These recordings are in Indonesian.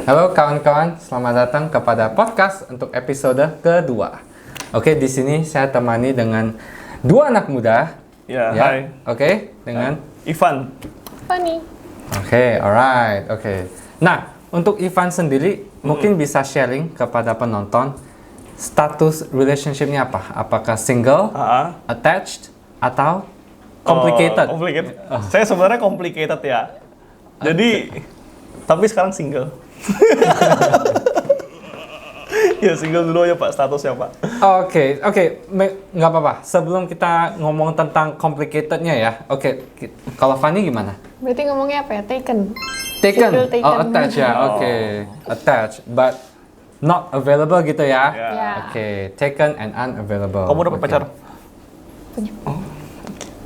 Halo kawan-kawan, selamat datang kepada podcast untuk episode kedua. Oke, di sini saya temani dengan dua anak muda. Ya, hai. Oke, dengan Ivan. Fanny. Oke, alright. Oke. Nah, untuk Ivan sendiri mungkin bisa sharing kepada penonton status relationship-nya apa? Apakah single, attached, atau complicated? Complicated. Saya sebenarnya complicated ya. Jadi, tapi sekarang single. Ya single dulu aja Pak, statusnya Pak. Oke, nggak apa-apa. Sebelum kita ngomong tentang complicatednya ya, kalau Fanny gimana? Berarti ngomongnya apa ya? Taken. Taken, Taken. attached ya, attached, but not available gitu ya? Ya. Oke, taken and unavailable. Kamu udah pacar? Punya.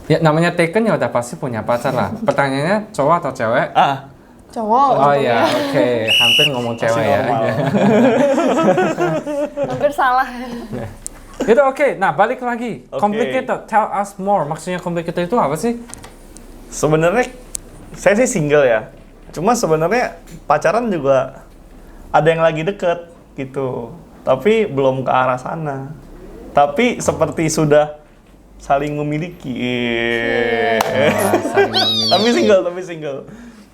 Ya namanya taken ya udah pasti punya pacar lah. Pertanyaannya cowok atau cewek? Cowok. Oh ya, oke. Hampir ngomong cewek ya. Hampir salah. Itu oke. Nah, balik lagi. Oke. Complicated. Tell us more. Maksudnya complicated itu apa sih? Sebenarnya saya sih single ya. Cuma sebenarnya pacaran juga ada yang lagi deket gitu. Tapi belum ke arah sana. Tapi seperti sudah saling memiliki. Saling memiliki.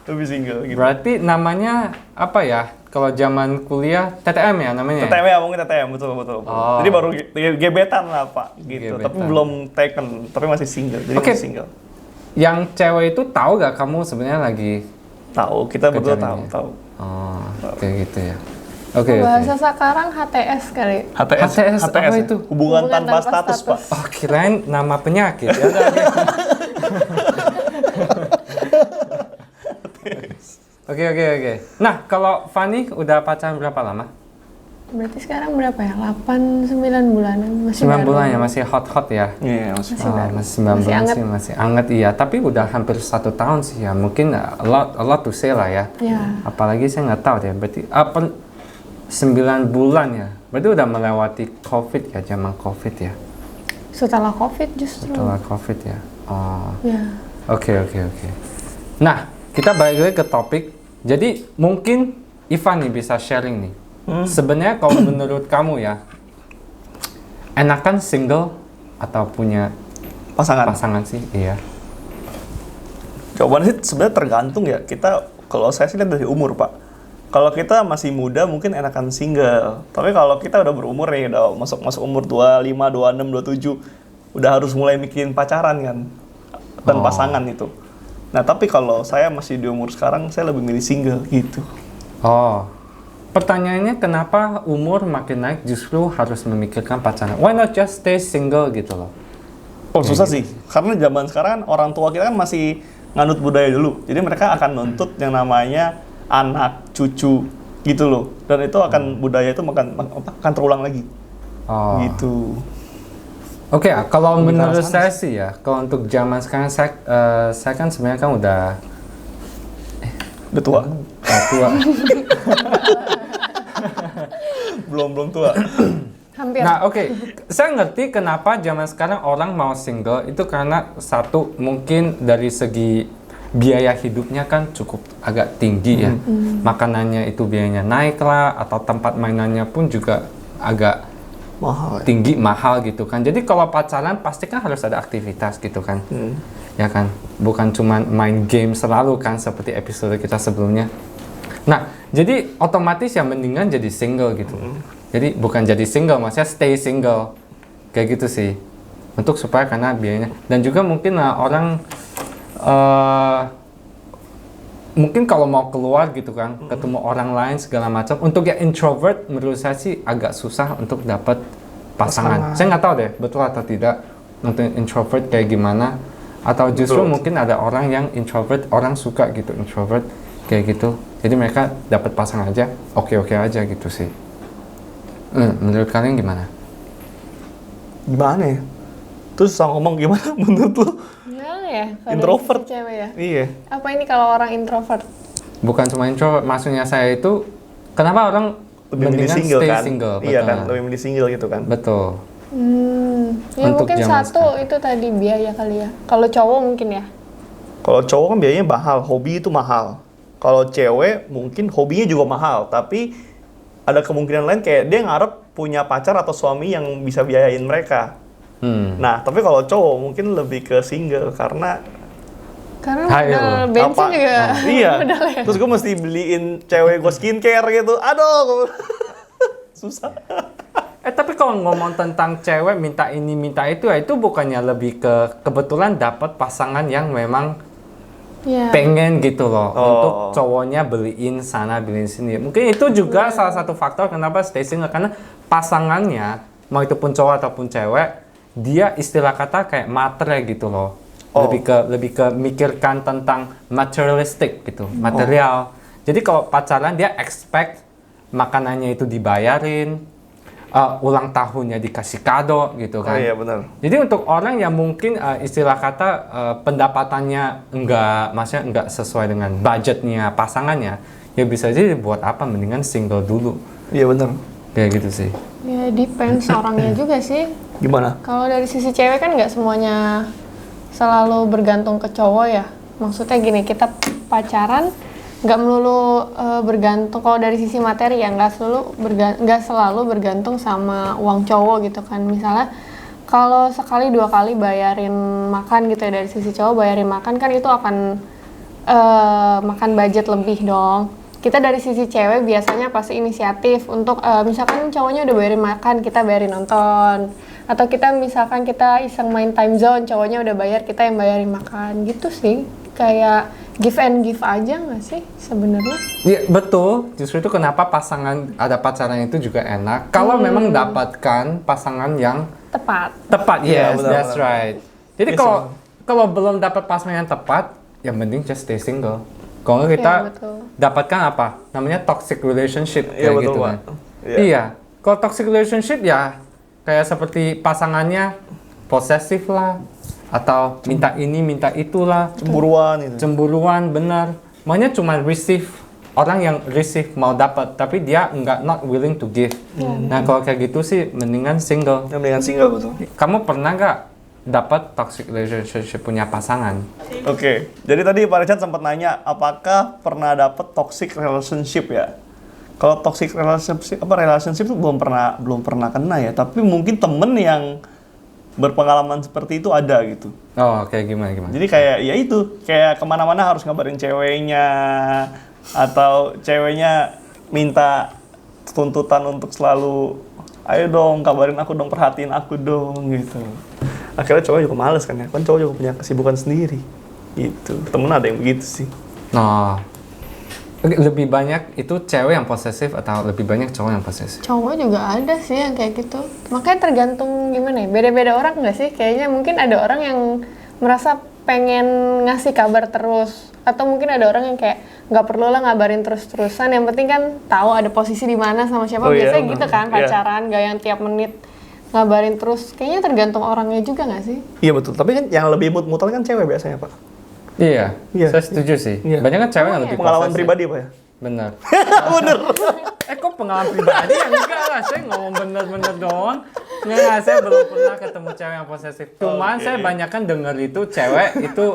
Tapi single gitu. Berarti namanya apa ya? Kalau zaman kuliah TTM ya namanya? TTM ya, mungkin TTM, betul. Oh. Jadi baru gebetan lah Pak, gitu. Gebetan. Tapi belum taken, tapi masih single. Jadi Oke. masih single. Yang cewek itu tahu gak kamu sebenarnya lagi Tahu, kita berdua Kejalannya. tahu. oh, kayak gitu ya. Oke. Bahasa sekarang HTS kali. HTS apa ya? itu? Hubungan tanpa status, Pak. Oh, kirain nama penyakit. Ya udah, oke. Oke. Nah, kalau Fanny udah pacaran berapa lama? Berarti sekarang berapa ya? 8-9 bulanan. Masih 9 baru. bulan ya, masih hot ya? Iya, masih. Masih 9 bulan anget. sih, masih anget iya. Tapi udah hampir 1 tahun sih ya. Mungkin a lot to say lah ya. Ya. Apalagi saya nggak tahu deh. Berarti 9 bulan ya. Berarti udah melewati COVID ya, zaman COVID ya. Setelah COVID justru. Setelah COVID ya. Oh. Ya. Oke. Nah, kita balik lagi ke topik. Jadi mungkin Ivan nih bisa sharing nih. Sebenarnya kalau menurut kamu ya, enakan single atau punya pasangan sih? Iya. Jawabannya sih sebenarnya tergantung ya. Kita, kalau saya sih lihat dari umur, Pak. Kalau kita masih muda mungkin enakan single. Tapi kalau kita udah berumur nih, udah masuk umur 25, 26, 27, udah harus mulai mikirin pacaran kan. Dan pasangan itu. Nah, tapi kalau saya masih di umur sekarang, saya lebih milih single gitu. Oh, pertanyaannya kenapa umur makin naik justru harus memikirkan pacaran? Why not just stay single gitu loh? Oh, susah sih. Karena zaman sekarang orang tua kita kan masih nganut budaya dulu. Jadi mereka akan nuntut yang namanya anak, cucu gitu loh. Dan itu akan budaya itu akan terulang lagi. Oh. Gitu. Oke, kalau Lebih ke menurut arah sana saya sih ya, kalau untuk zaman sekarang saya kan sebenarnya kan udah Udah tua. tua. belum tua. Hampir. Nah, oke. Saya ngerti kenapa zaman sekarang orang mau single itu karena satu mungkin dari segi biaya hidupnya kan cukup agak tinggi ya. Makanannya itu biayanya naik lah atau tempat mainannya pun juga agak tinggi, mahal gitu kan. Jadi kalau pacaran pasti kan harus ada aktivitas gitu kan. Ya kan? Bukan cuma main game selalu kan seperti episode kita sebelumnya. Nah, jadi otomatis ya mendingan jadi single gitu. Jadi bukan jadi single, maksudnya stay single. Kayak gitu sih. Untuk supaya karena biayanya. Dan juga mungkin orang mungkin kalau mau keluar gitu kan, ketemu orang lain segala macam. Untuk yang introvert menurut saya sih agak susah untuk dapat pasangan. Saya nggak tahu deh betul atau tidak untuk introvert kayak gimana. Atau justru mungkin ada orang yang introvert, orang suka gitu introvert kayak gitu. Jadi mereka dapat pasangan aja, oke aja gitu sih. Menurut kalian gimana? Gimana ya? Terus susah ngomong gimana menurut lu? Gimana ya? Kalau Introvert. dari sisi cewek ya? Iya. Apa ini kalau orang introvert? Bukan cuma introvert, maksudnya saya itu kenapa orang Lebih milih mendingan single stay kan? single? Iya betul. kan, lebih milih single gitu kan. Betul. Ya Untuk mungkin zaman satu itu tadi biaya kali ya. Kalau cowok mungkin ya. Kalau cowok kan biayanya mahal, hobi itu mahal. Kalau cewek mungkin hobinya juga mahal, tapi ada kemungkinan lain kayak dia ngarep punya pacar atau suami yang bisa biayain mereka. Nah, tapi kalau cowok mungkin lebih ke single karena modal bensin juga. Iya. modal ya. Terus gue mesti beliin cewek gue skincare gitu. Aduh, susah. Tapi kalau ngomong tentang cewek minta ini minta itu ya itu bukannya lebih ke kebetulan dapat pasangan yang memang pengen gitu loh untuk cowoknya beliin sana beliin sini. Mungkin itu juga salah satu faktor kenapa stay single karena pasangannya mau itu pun cowok ataupun cewek dia istilah kata kayak materai gitu loh. Lebih ke mikirkan tentang materialistik gitu, material. Jadi kalau pacaran dia expect makanannya itu dibayarin. Ulang tahunnya dikasih kado gitu kan. Iya benar. Jadi untuk orang yang mungkin istilah kata pendapatannya maksudnya enggak sesuai dengan budgetnya pasangannya, ya bisa jadi buat apa mendingan single dulu. Iya benar. Kayak gitu sih. Ya depends orangnya juga sih. Gimana? Kalau dari sisi cewek kan nggak semuanya selalu bergantung ke cowok ya. Maksudnya gini, kita pacaran nggak melulu bergantung kalau dari sisi materi ya nggak selalu bergantung sama uang cowok gitu kan. Misalnya kalau sekali 2 kali bayarin makan gitu ya dari sisi cowok bayarin makan kan itu akan makan budget lebih dong. Kita dari sisi cewek biasanya pasti inisiatif untuk misalkan cowoknya udah bayarin makan kita bayarin nonton atau misalkan kita iseng main time zone cowoknya udah bayar kita yang bayarin makan gitu sih. Kayak give and give aja nggak sih sebenarnya? Iya betul. Justru itu kenapa ada pacaran itu juga enak. Kalau memang dapatkan pasangan yang tepat. Yes, benar, that's right. Jadi kalau belum dapat pasangan yang tepat, yang penting just stay single. Kalau nggak kita dapatkan apa? Namanya toxic relationship kayak gitu kan. Iya. Kalau toxic relationship ya kayak seperti pasangannya posesif lah. Atau minta ini, minta itulah. Cemburuan, benar. Makanya cuma orang yang receive mau dapat, tapi dia not willing to give. Nah kalau kayak gitu sih, mendingan single. Mendingan single betul. Kamu pernah nggak dapat toxic relationship punya pasangan? Oke, jadi tadi Pak Richard sempat nanya, apakah pernah dapat toxic relationship ya? Kalau toxic relationship itu belum pernah kena ya, tapi mungkin temen yang berpengalaman seperti itu ada gitu. Oh, kayak gimana? Jadi kayak kemana-mana harus ngabarin ceweknya, atau ceweknya minta tuntutan untuk selalu, ayo dong kabarin aku dong, perhatiin aku dong gitu. Akhirnya cowok juga males kan ya, kan cowok juga punya kesibukan sendiri gitu. Temen ada yang begitu sih. Nah, lebih banyak itu cewek yang posesif atau lebih banyak cowok yang posesif? Cowok juga ada sih yang kayak gitu. Makanya tergantung gimana ya, beda-beda orang nggak sih? Kayaknya mungkin ada orang yang merasa pengen ngasih kabar terus. Atau mungkin ada orang yang kayak nggak perlu lah ngabarin terus-terusan. Yang penting kan tahu ada posisi di mana sama siapa. Biasanya gitu kan pacaran, nggak yang tiap menit ngabarin terus. Kayaknya tergantung orangnya juga nggak sih? Iya betul, tapi kan yang lebih muter kan cewek biasanya Pak. Iya, saya setuju sih. Iya. Banyak kan cewek yang lebih pengalaman posesif. pribadi Pak ya? Benar. Bener. Kok pengalaman pribadi? Ya enggak lah, saya ngomong bener-bener doang. Enggak, saya belum pernah ketemu cewek yang posesif. Cuman saya banyak kan denger itu cewek itu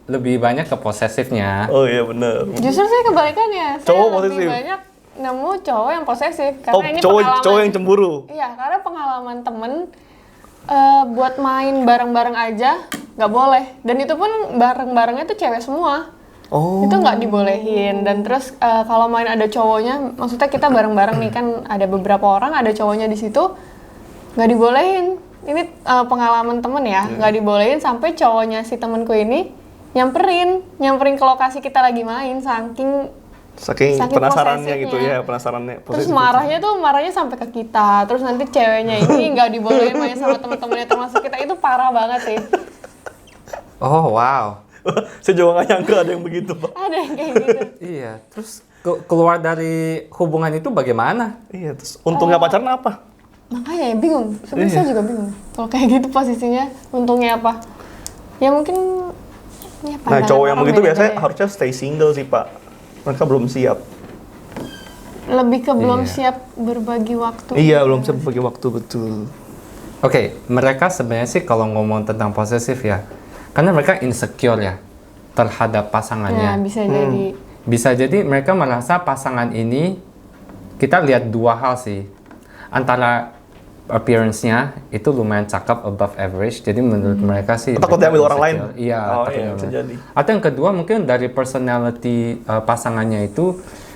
lebih banyak ke posesifnya. Oh iya bener. Justru saya kebalikannya. Cowok Saya posesif. lebih banyak nemu cowok yang posesif. Karena ini cowok yang cemburu. Iya, karena pengalaman temen buat main bareng-bareng aja nggak boleh. Dan itu pun bareng-barengnya tuh cewek semua. Oh. Itu nggak dibolehin. Dan terus kalau main ada cowoknya, maksudnya kita bareng-bareng nih kan ada beberapa orang, ada cowoknya di situ, nggak dibolehin. Ini pengalaman temen ya, nggak dibolehin sampai cowoknya si temenku ini nyamperin ke lokasi kita lagi main, saking penasarannya gitu posesifnya. ya, penasarannya. Terus marahnya sampai ke kita. Terus nanti ceweknya ini nggak dibolehin main sama temen-temennya termasuk kita. Itu parah banget sih. Oh wow. Saya juga nggak nyangka ada yang begitu Pak. Ada yang kayak gitu. Iya, terus keluar dari hubungan itu bagaimana? Iya, terus untungnya pacaran apa? Makanya bingung. Sebenarnya saya juga bingung. Kalau kayak gitu posisinya, untungnya apa? Ya mungkin. Ya, Nah cowok yang begitu beda-beda biasanya ya. harusnya stay single sih Pak. Mereka belum siap. Lebih ke belum siap berbagi waktu. Iya, belum siap bagi waktu betul. Oke, mereka sebenarnya sih kalau ngomong tentang posesif ya, karena mereka insecure ya terhadap pasangannya. Ya bisa jadi. Bisa jadi mereka merasa pasangan ini, kita lihat dua hal sih. Antara appearance-nya itu lumayan cakep, above average, jadi menurut mereka sih Takut mereka diambil orang lain? insecure. Iya, Oh, takut iya, diambil bisa orang lain. jadi. Atau yang kedua mungkin dari personality pasangannya itu,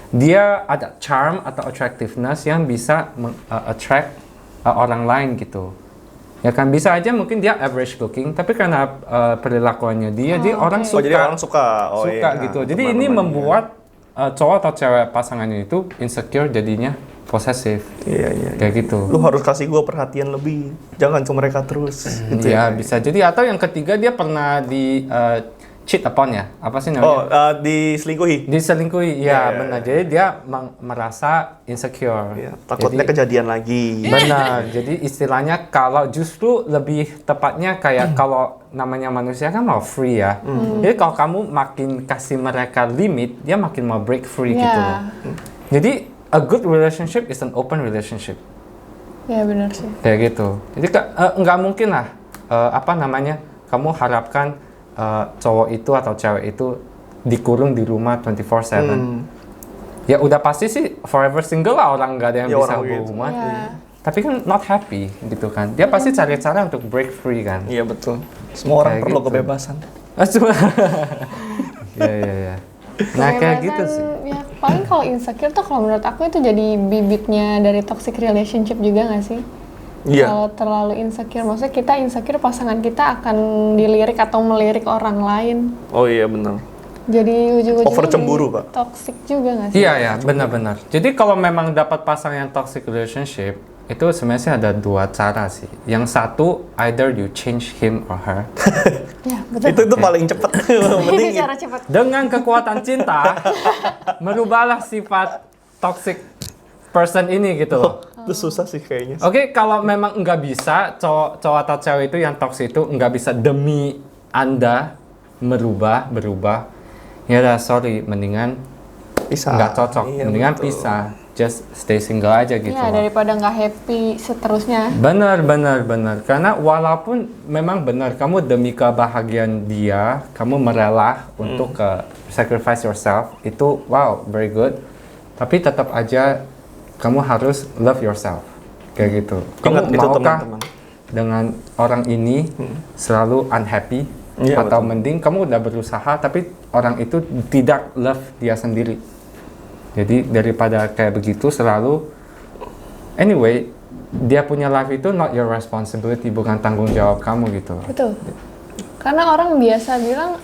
dia ada charm atau attractiveness yang bisa attract orang lain gitu. Ya kan, bisa aja mungkin dia average looking, tapi karena perilakuannya dia orang oke. suka. Oh, jadi orang suka. Oh, Suka iya. gitu. Jadi ini Teman-temannya. membuat cowok atau cewek pasangannya itu insecure, jadinya posesif. Iya, iya. Kayak gitu. Lu harus kasih gue perhatian lebih. Jangan ke mereka terus. Gitu Ya, bisa jadi. Atau yang ketiga, dia pernah di cheat upon ya? Apa sih Oh, namanya? diselingkuhi. Diselingkuhi. Iya, Ya, iya, benar. Jadi dia merasa insecure. Iya, takutnya Jadi- kejadian lagi. Benar. Jadi istilahnya kalau justru lebih tepatnya kayak kalau namanya manusia kan mau free ya. Jadi kalau kamu makin kasih mereka limit, dia makin mau break free Iya. gitu loh. Jadi a good relationship is an open relationship. Ya benar sih. Kayak gitu. Jadi nggak mungkin lah kamu harapkan cowok itu atau cewek itu dikurung di rumah 24/7. Ya udah pasti sih forever single lah, orang nggak ada yang Ya, bisa orang begitu. berhubungan. Iya. Tapi kan not happy gitu kan. Dia pasti cari cara untuk break free kan. Iya, betul. Semua orang Kayak perlu gitu. kebebasan. Cuma ya. Nah kayak gitu Kebebasan, sih. Ya paling kalau insecure tuh kalau menurut aku itu jadi bibitnya dari toxic relationship juga nggak sih? Iya. Kalau terlalu insecure, maksudnya kita insecure pasangan kita akan dilirik atau melirik orang lain. Oh iya, benar. Jadi ujung-ujungnya Over cemburu, jadi Pak. toxic juga nggak sih? Iya ya, benar-benar. Jadi kalau memang dapat pasangan yang toxic relationship, itu sebenarnya sih ada dua cara sih. Yang satu, either you change him or her. Ya betul. Itu paling cepet. Mending Ini cara cepat. Dengan kekuatan cinta, merubahlah sifat toxic person ini gitu loh. itu susah sih kayaknya. Oke, kalau memang nggak bisa, cowok atau cewek itu yang toxic itu nggak bisa demi Anda berubah, ya udah sorry, mendingan Bisa. nggak cocok, Iya, mendingan betul. pisah, just stay single aja gitu Ya loh. daripada nggak happy seterusnya. Benar. Karena walaupun memang benar, kamu demi kebahagiaan dia, kamu merela untuk sacrifice yourself, itu wow, very good. Tapi tetap aja kamu harus love yourself, kayak gitu. Ingat Kamu itu, maukah teman-teman. dengan orang ini selalu unhappy? Iya, Atau betul. mending kamu udah berusaha, tapi orang itu tidak love dia sendiri. Jadi daripada kayak begitu selalu, anyway, dia punya life itu not your responsibility, bukan tanggung jawab kamu gitu. Betul. Karena orang biasa bilang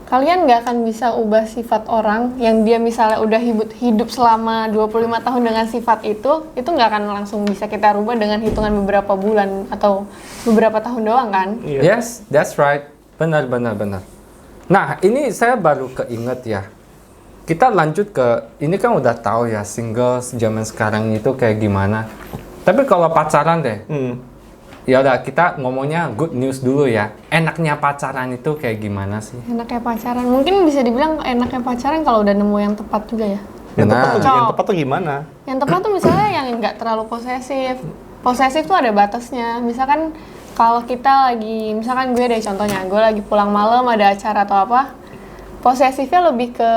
kalian nggak akan bisa ubah sifat orang yang dia misalnya udah hidup selama 25 tahun dengan sifat itu nggak akan langsung bisa kita rubah dengan hitungan beberapa bulan atau beberapa tahun doang kan? Iya. Yes, that's right. Benar. Nah, ini saya baru keinget ya. Kita lanjut ke, ini kan udah tahu ya single zaman sekarang itu kayak gimana. Tapi kalau pacaran deh, ya udah kita ngomongnya good news dulu ya. Enaknya pacaran itu kayak gimana sih? Enaknya pacaran, mungkin bisa dibilang enaknya pacaran kalau udah nemu yang tepat juga ya. Benar. Yang tepat tuh gimana? Yang tepat tuh misalnya yang nggak terlalu posesif. Posesif tuh ada batasnya. Misalkan kalau kita lagi, misalkan gue deh contohnya, gue lagi pulang malam ada acara atau apa, posesifnya lebih ke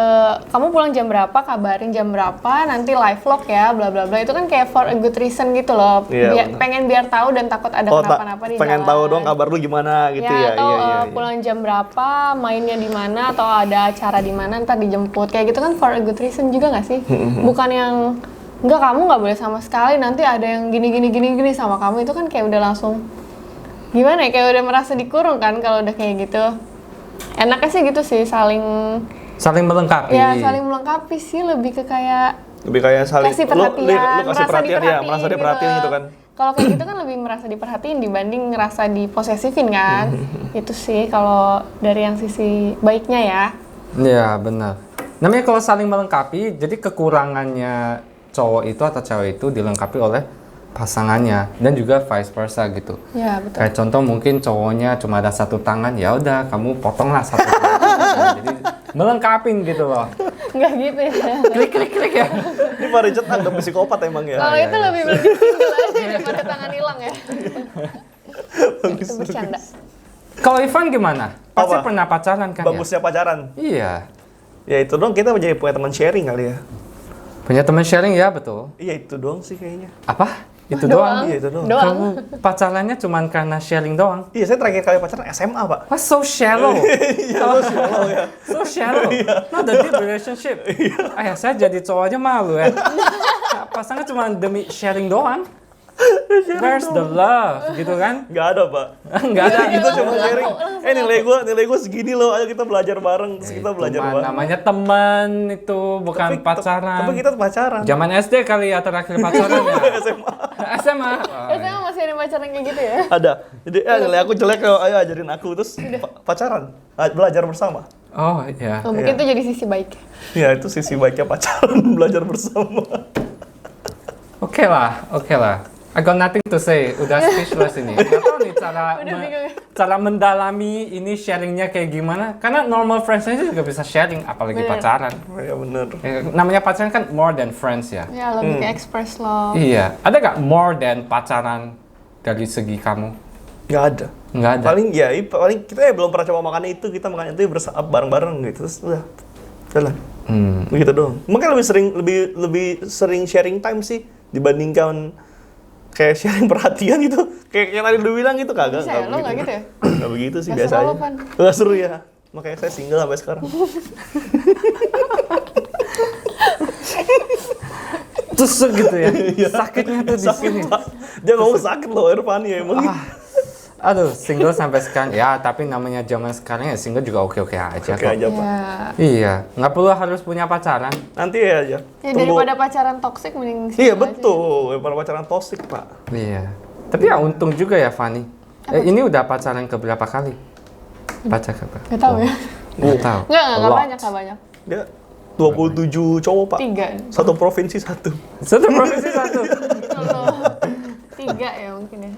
kamu pulang jam berapa, kabarin jam berapa, nanti live vlog ya, bla bla bla. Itu kan kayak for a good reason gitu loh. Iya, benar. Pengen biar tahu dan takut ada kenapa-napa di pengen jalan. tahu dong kabar lu gimana gitu ya. Atau Iya. pulang jam berapa, mainnya di mana, atau ada acara di mana, ntar dijemput. Kayak gitu kan for a good reason juga nggak sih? Bukan yang enggak, kamu nggak boleh sama sekali, nanti ada yang gini sama kamu. Itu kan kayak udah langsung gimana ya, kayak udah merasa dikurung kan kalau udah kayak gitu. Enaknya sih gitu sih, saling melengkapi. ya saling melengkapi sih, lebih ke kayak Lebih kayak saling kasih lu perhatian, kasih perhatian ya, merasa diperhatiin gitu kan. Kalau kayak gitu kan lebih merasa diperhatiin dibanding ngerasa diposesifin kan. Itu sih kalau dari yang sisi baiknya ya. Iya, benar. Namanya kalau saling melengkapi, jadi kekurangannya cowok itu atau cewek itu dilengkapi oleh pasangannya dan juga vice versa gitu. Ya betul. Kayak contoh mungkin cowoknya cuma ada satu tangan, ya udah kamu potonglah satu tangan. Jadi melengkapin gitu loh. Nggak gitu ya. Klik ya. Ini Pak Richard agak psikopat emang ya. Kalau itu lebih single aja daripada tangan hilang ya. Itu bercanda. Kalau Ivan gimana? Pasti Apa? pernah pacaran kan Bagusnya pacaran. ya? Iya. Ya itu doang, kita punya teman sharing kali ya. Punya teman sharing ya, betul. Iya itu doang sih kayaknya. Apa? Itu doang? Iya itu doang. Kamu pacarannya cuma karena sharing doang? Iya, saya terakhir kali pacaran SMA, Pak. Wah, so shallow. Iya, so shallow ya. So shallow. Not the deep relationship. Ayah, saya jadi cowok aja malu ya. Pasangan cuma demi sharing doang. Where's the love, gitu kan? Nggak ada, Pak. Nggak ada. Kita cuma sharing. Nilai gue segini loh, ayo kita belajar bareng. Terus kita belajar bareng. Namanya teman itu, bukan pacaran. Tapi kita pacaran. Zaman SD kali ya terakhir pacaran ya? SMA. SMA. Biasanya masih ada pacaran kayak gitu ya? Ada. Jadi nilai aku jelek, ayo ajarin aku. Terus pacaran. Belajar bersama. Oh iya. Oh, mungkin itu jadi sisi baik. Ya itu sisi baiknya pacaran, belajar bersama. Oke lah. I got nothing to say. Udah speechless ini. Gak tau nih cara mendalami ini sharingnya kayak gimana. Karena normal friends aja juga bisa sharing, apalagi Bener. pacaran. Ya bener. Namanya pacaran kan more than friends ya. Ya, lebih ke express love. Iya. Ada gak more than pacaran dari segi kamu? Nggak ada. Nggak ada. Paling kita ya belum pernah coba makan itu, kita makan itu bareng-bareng gitu. Terus udah jalan. Begitu doang. Mungkin lebih sering sharing time sih dibandingkan kayak sharing perhatian gitu. Kayak yang tadi lu bilang gitu kagak. Bisa ya? Lo nggak gitu ya? Nggak begitu sih, Nggak biasa seru aja. apa, Pan? Nggak seru ya. Makanya saya single sampai sekarang. Tusuk gitu ya. Sakitnya tuh di sini. Dia ngomong sakit loh, Irfan ya emang. Aduh, single sampai sekarang. Ya, tapi namanya zaman sekarang ya single juga oke-oke aja Oke kok. aja, Pak. Ya. Iya, nggak perlu harus punya pacaran. Nanti ya aja. Ya daripada pacaran toksik mending Iya single aja. betul, daripada pacaran toksik, Pak. Iya. Tapi ya untung juga ya Fanny. Ini udah pacaran keberapa kali? Pacar keberapa? Nggak tahu ya. Nggak tahu. Nggak A lot. banyak. Dia 27 cowok, Pak. 3. Satu provinsi satu. Satu provinsi satu. Kalau 3 ya mungkin ya.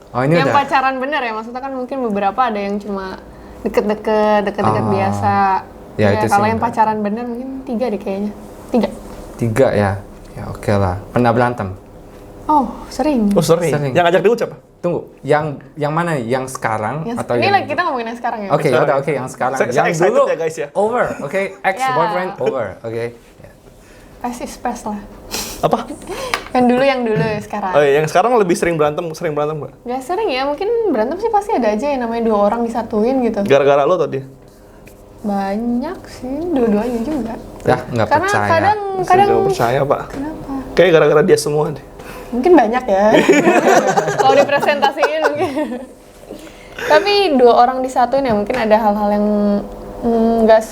Oh ini Yang udah. pacaran bener ya, maksudnya kan mungkin beberapa ada yang cuma deket-deket Oh. biasa. Ya, itu sih kalau yang bener. pacaran bener mungkin 3 deh kayaknya. 3. 3 ya. Ya oke lah. Pernah berantem? Oh, sering. Oh sering. Sering. Yang ngajak ribut siapa? Tunggu, yang mana nih? Yang sekarang atau Ini yang lagi kita ngomongin yang sekarang ya. Oke, Sekarang. udah oke yang sekarang. Saya Yang excited dulu ya, guys, ya. over, oke? Ex boyfriend Ya. over, oke? Ya. Pes is pes lah. Apa? yang dulu ya sekarang. Oh iya, yang sekarang lebih sering berantem nggak? Gak sering ya, mungkin berantem sih pasti ada aja yang namanya 2 orang disatuin gitu. Gara-gara lo tadi. Banyak sih, dua-duanya juga. Ya, nggak Karena percaya. kadang Gak percaya, Pak. kenapa? Kayak gara-gara dia semua deh. Mungkin banyak ya. Kalau dipresentasiin mungkin. Tapi 2 orang disatuin ya mungkin ada hal-hal yang nggak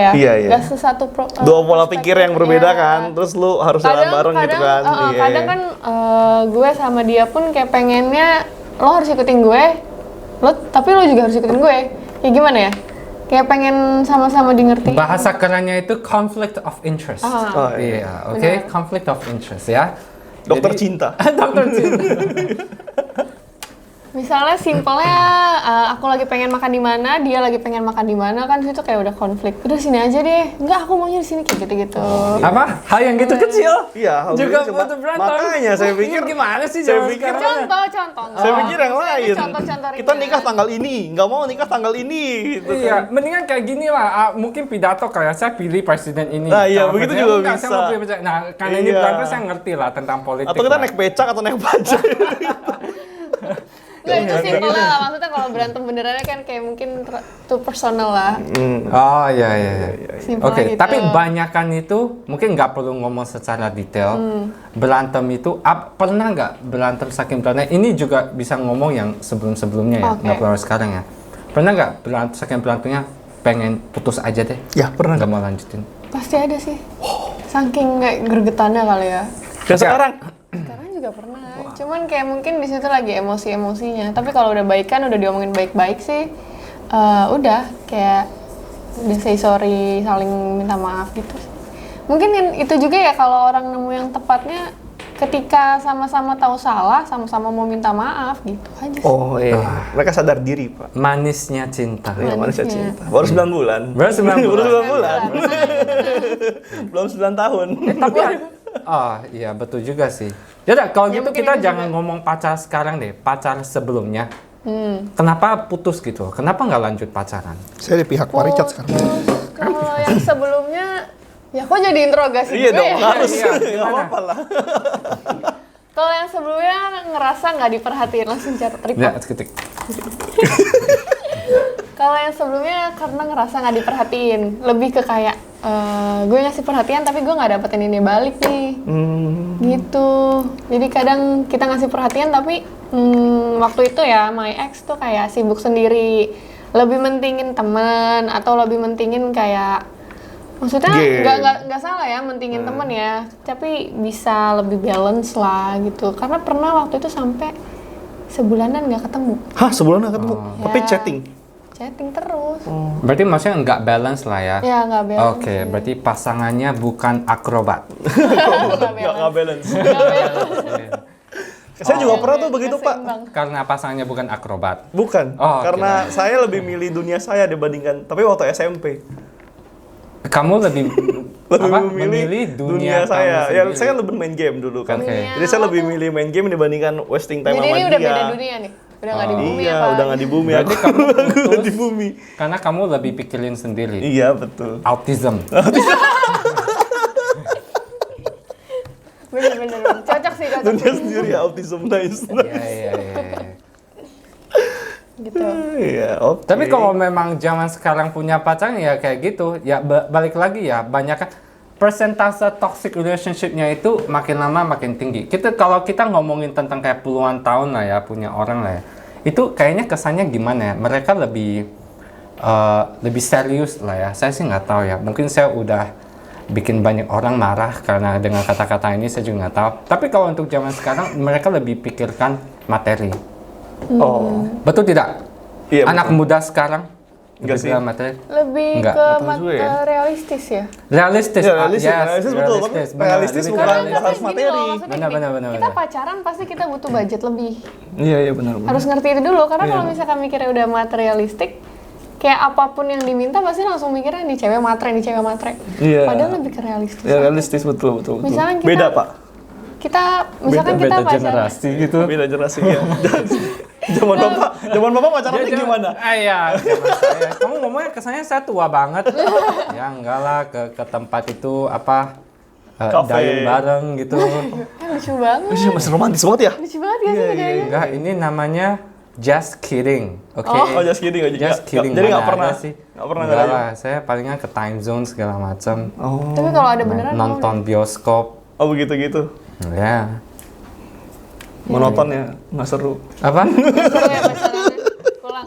Iya. nggak sesatu Dua pola pikir yang berbeda Iya. kan, terus lu harus jalan bareng gitu kan. Iya. Kadang kan gue sama dia pun kayak pengennya lo harus ikutin gue, tapi lo juga harus ikutin gue. Ya gimana ya? Kayak pengen sama-sama di ngertiin. Bahasa kerennya itu conflict of interest. Oh, Iya, oke, Benar. conflict of interest ya. Dokter Jadi- cinta. Dokter cinta. Misalnya simpelnya aku lagi pengen makan di mana, dia lagi pengen makan di mana, kan situ kayak udah konflik. Udah sini aja deh. Enggak, aku maunya di sini kayak gitu-gitu. Apa? Hal yang gitu kecil? Iya, Juga cuma- butuh berantem. makanya saya pikir gimana sih saya zaman pikir- sekarang? Contoh. Saya pikir yang lain. Contoh-contoh Kita ringan. nikah tanggal ini, nggak mau nikah tanggal ini gitu Iya, kan. mendingan kayak gini lah. Mungkin pidato kayak saya pilih presiden ini. Nah, iya, Calon begitu presiden. juga Enggak, saya bisa. mau pilih presiden. Nah, karena ini Iya. berantem saya ngerti lah tentang politik. Atau kita lah. naik becak atau naik bajai. Nggak, itu simpelnya lah. Maksudnya kalau berantem benerannya kan kayak mungkin too personal lah. Oh iya. Simpelnya Oke, gitu. tapi banyakan itu mungkin nggak perlu ngomong secara detail. Berantem itu pernah nggak berantem saking berantemnya? Ini juga bisa ngomong yang sebelum-sebelumnya ya, Oke. nggak perlu harus sekarang ya. Pernah nggak berantem saking berantemnya pengen putus aja deh? Ya, pernah. Nggak mau lanjutin. Pasti ada sih. Saking kayak gregetannya kali ya. Dan sekarang Sekarang juga pernah. Cuman kayak mungkin di situ lagi emosi-emosinya. Tapi kalau udah baikan, udah diomongin baik-baik sih, udah kayak udah say sorry, saling minta maaf gitu. Mungkin itu juga ya kalau orang nemu yang tepatnya ketika sama-sama tahu salah, sama-sama mau minta maaf gitu aja sih. oh iya, mereka sadar diri, Pak. Manisnya cinta. Iya, manusia Manisnya. cinta. Baru 9 bulan. Baru 9 bulan. Baru 9 bulan. Belum 9 tahun. Tapi iya betul juga sih. Yaudah kalau Ya, gitu mungkin kita itu jangan juga. ngomong pacar sekarang deh, pacar sebelumnya. Kenapa putus gitu? Kenapa nggak lanjut pacaran? Saya di pihak Pak Richard sekarang. Kalau yang sebelumnya, ya kok jadi interogasi Iya gue dong, ya? harus. Iya, Nggak gimana? apa-apa lah. Kalau yang sebelumnya ngerasa nggak diperhatiin, langsung catat Ya, record. ketik. Kalau yang sebelumnya karena ngerasa nggak diperhatiin, lebih ke kayak gue ngasih perhatian tapi gue nggak dapetin ini balik nih, gitu. Jadi kadang kita ngasih perhatian tapi waktu itu ya my ex tuh kayak sibuk sendiri, lebih mentingin temen atau lebih mentingin kayak, maksudnya Game. nggak salah ya mentingin temen ya, tapi bisa lebih balance lah gitu. Karena pernah waktu itu sampai sebulanan nggak ketemu, Hah, sebulan nggak ketemu? Tapi Ya. Chatting terus. Berarti maksudnya nggak balance lah ya? Ya nggak balance. Oke, berarti pasangannya bukan akrobat. Nggak balance. Saya juga pernah tuh begitu, Pak. Karena pasangannya bukan akrobat. Bukan, Oh, karena saya lebih milih dunia saya dibandingkan, tapi waktu SMP. Kamu lebih memilih dunia saya. kamu Ya, sendiri. saya kan lebih main game dulu kan. Oke. Jadi saya lebih milih main game dibandingkan wasting time Jadi sama ini dia. udah beda dunia nih, udah nggak di bumi Iya, apa? udah nggak di bumi. Berarti Aku kamu aku putus di bumi. karena kamu lebih pikirin sendiri. Iya, betul. Autism. Bener-bener, cocok sih, cocok Dunia sih. sendiri autism nice. Iya, iya, iya. Gitu. Iya, oke. Tapi kalau memang zaman sekarang punya pacar ya kayak gitu, ya balik lagi ya, banyak kan persentase toxic relationship-nya itu makin lama makin tinggi. Kalau kita ngomongin tentang kayak puluhan tahun lah ya, punya orang lah ya, itu kayaknya kesannya gimana ya? Mereka lebih serius lah ya. Saya sih nggak tahu ya. Mungkin saya udah bikin banyak orang marah karena dengan kata-kata ini, saya juga nggak tahu. Tapi kalau untuk zaman sekarang, mereka lebih pikirkan materi. Oh, Betul tidak? iya. Anak muda sekarang Enggak lebih sih. pikirkan materi. Lebih Enggak, ke betul juga ya. realistis ya. Realistis, Iya, realistis, yes, realistis betul. Tapi benar. realistis Lebih bukan ke Karena realistis. harus gini materi. loh, maksudnya Benar, gini, benar, benar, kita benar. pacaran pasti kita butuh budget lebih. Iya, iya benar. Harus ngerti itu dulu, karena Iya. kalau misalkan mikirnya udah materialistik, kayak apapun yang diminta pasti langsung mikirnya nih cewek matre, nih cewek matre. Iya. Padahal lebih ke realistis. Ya, realistis betul, betul, betul. Misalnya kita- Beda, Pak. Kita, misalkan kita Beda pacaran. generasi gitu. Beda generasi ya. Zaman Bapak pacarannya Dia- gimana? Iya, zaman saya. Kamu ngomongnya kesannya saya tua banget. Ya enggak lah, ke tempat itu apa, Cafe. dayung bareng gitu. Lucu banget. Iya, masih romantis banget ya? Lucu banget gak sih bedanya? Enggak, ini namanya just kidding, oke? Oh, just kidding aja. Just kidding. Jadi nggak mana pernah ada sih? nggak pernah Enggak ngerayain. lah, saya palingan ke time zone segala macam. Oh, Tapi kalau ada beneran mau Nonton bioskop, oh begitu-gitu. ya. Monoton ya, nggak seru. Apa? deh. Seru ya pacarannya.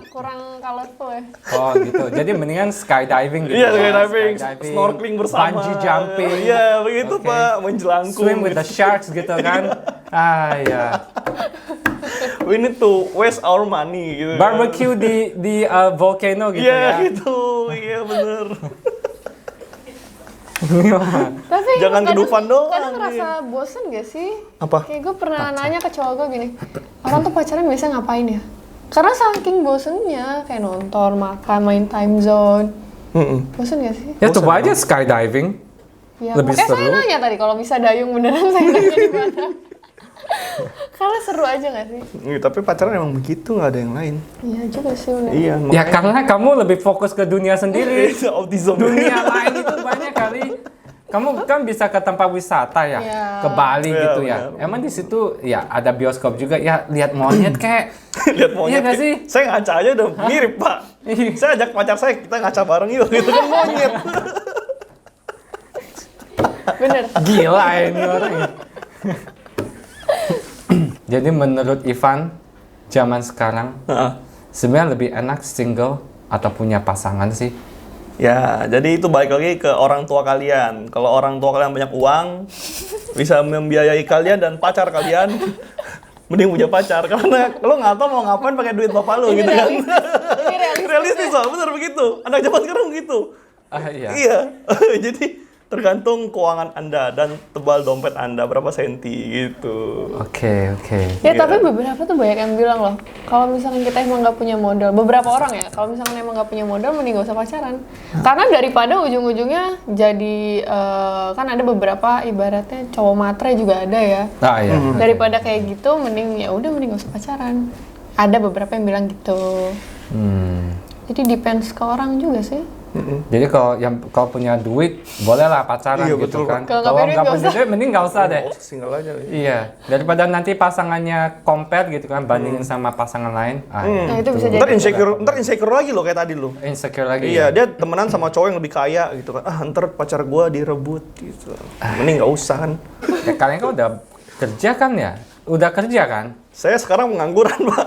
Kurang colorful ya. Oh gitu. Jadi mendingan skydiving gitu. Iya, ya. skydiving, snorkeling bersama. Bungee jumping. Iya, begitu Oke. Pak, menjelangkung. Swim with the sharks gitu kan. Ah ya. We need to waste our money gitu. Barbecue di volcano gitu Iya, ya. gitu. Iya, bener. Tapi Jangan kadang- kedufan doang, Kadang iya. ngerasa bosen gak sih? Apa? Kayak gue pernah nanya ke cowok gue gini, orang tuh pacaran biasa ngapain ya? Karena saking bosennya, kayak nonton, makan, main time zone. Bosen gak sih? Ya coba aja skydiving. Ya, Lebih makanya saya seru. nanya tadi, kalau bisa dayung beneran saya nanya di mana. Karena seru aja gak sih? Iya, tapi pacaran emang begitu, nggak ada yang lain. Iya juga sih bener. Iya, Ya karena kamu lebih fokus ke dunia sendiri. itu autism. Dunia lain itu banyak kali. Kamu kan bisa ke tempat wisata ya, Iya. ke Bali Iya, gitu ya. benar. Emang di situ ya ada bioskop juga ya, lihat monyet kayak. Lihat monyet. Iya nggak sih? Saya ngaca aja udah mirip, Pak. Iya. Saya ajak pacar saya, kita ngaca bareng yuk. Gitu kan monyet. Bener. Gila ini orang. Jadi menurut Ivan, zaman sekarang Heeh. sebenarnya lebih enak single atau punya pasangan sih? Ya, jadi itu balik lagi ke orang tua kalian. Kalau orang tua kalian banyak uang, bisa membiayai kalian dan pacar kalian, mending punya pacar. Karena lo nggak tahu mau ngapain pakai duit bapak lo gitu kan. Ini realistis. Realistis loh, bener begitu. Anak zaman sekarang begitu. Ah iya. Iya, jadi tergantung keuangan Anda dan tebal dompet Anda berapa senti gitu. Oke. Ya Iya. tapi beberapa tuh banyak yang bilang loh, kalau misalkan kita emang nggak punya modal, beberapa orang ya, kalau misalkan emang nggak punya modal, mending gak usah pacaran. Karena daripada ujung-ujungnya jadi kan ada beberapa ibaratnya cowok matre juga ada ya. Ah iya. Daripada kayak gitu, mending ya udah mending gak usah pacaran. Ada beberapa yang bilang gitu. Hmm. Jadi depends ke orang juga sih. Jadi kalau punya duit bolehlah pacaran Iya, gitu betul. kan. Kalau nggak Kalau punya duit, nggak nggak punya usah. duit mending nggak usah deh. Oh, single aja. Iya, daripada nanti pasangannya compare gitu kan, bandingin sama pasangan lain. Nah, itu bisa Ntar jadi. insecure lagi lo kayak tadi lo. Insecure lagi. Iya, ya. dia temenan sama cowok yang lebih kaya gitu kan. Ntar pacar gua direbut gitu. Mending nggak usah kan. Ya, kalian kan udah kerja kan ya? Udah kerja kan? Saya sekarang pengangguran, Pak.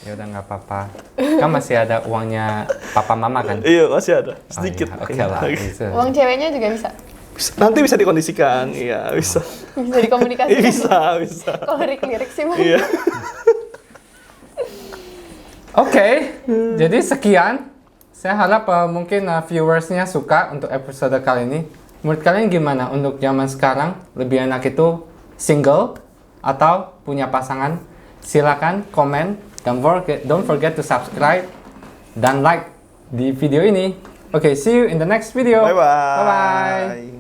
Ya udah nggak apa-apa. Kan masih ada uangnya papa mama kan? Iya, masih ada. Oh, Sedikit. iya, Oke lah. Bisa. Uang ceweknya juga bisa. Nanti bisa dikondisikan. Iya, bisa. Bisa dikomunikasikan. Bisa. Kalau lirik-lirik sih mah. Iya. Oke, jadi sekian. Saya harap mungkin viewersnya suka untuk episode kali ini. Menurut kalian gimana untuk zaman sekarang? Lebih enak itu single atau punya pasangan? Silakan komen. Don't forget to subscribe dan like di video ini. Oke, see you in the next video. Bye-bye. Bye-bye.